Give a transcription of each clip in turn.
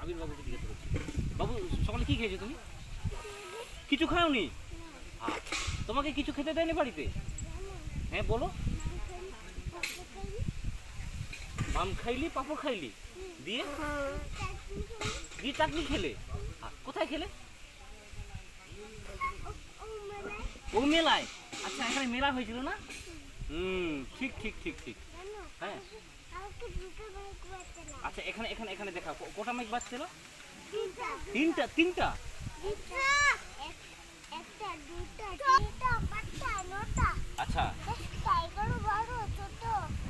আবির বাবুকে জিজ্ঞাসা করছি। বাবু, সকালে কি খেয়েছো তুমি? কিছু খাওনি? তোমাকে কিছু খেতে দেয়নি বাড়িতে? হ্যাঁ বলো। আম খাইলি, পাঁপড় খাইলি, দিয়ে দিয়ে চাটনি খেলে। কোথায় খেলে? ও মেলায়। আচ্ছা, এখানে মেলা হয়েছিল না? ঠিক ঠিক ঠিক ঠিক। হ্যাঁ। আচ্ছা, এখানে এখানে এখানে দেখা কটা মাইক বাজছিল? তিনটা। তিনটা? আচ্ছা।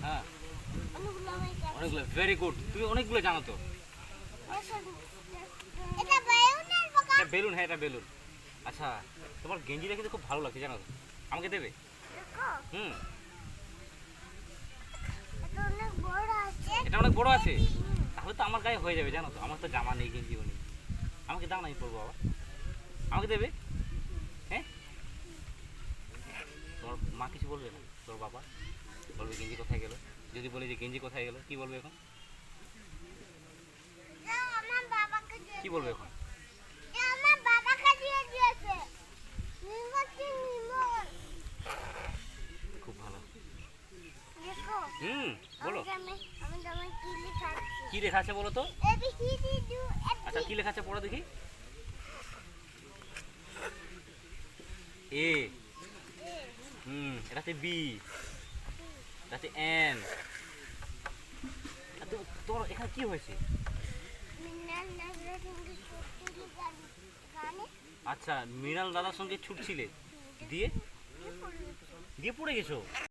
হ্যাঁ, অনেকগুলো। ভেরি গুড, তুমি অনেকগুলো জানো তো। এটা বেলুন, হ্যাঁ এটা বেলুন। আচ্ছা, তোমার গেঞ্জিটা কিন্তু খুব ভালো লাগছে জানো তো। আমাকে দেবে? হুম, এটা অনেক বড় আছে। তাহলে তো আমার গায়ে হয়ে যাবে জানো তো। আমার তো জামা নেই, গেঞ্জিও নেই। আমাকে দাও না, আমি পরবো আবার। আমাকে দেবে? হ্যাঁ। তোমার মা কিছু বলবে না? তোর বাবা বলবে গেঞ্জি কোথায় গেল? যদি বলি যে গেঞ্জি কোথায় গেল, কি বলবে এখন? কি বলবে এখন? খুব ভালো। বলো। কি লেখা আছে বলো তো? আচ্ছা, কি লেখা আছে পড়ো দেখি। এ। এটাতে বি, এটাতে এন। তোমার এখানে কি হয়েছে? আচ্ছা, মৃণাল দাদার সঙ্গে ছুটছিলে, দিয়ে দিয়ে পড়ে গেছো?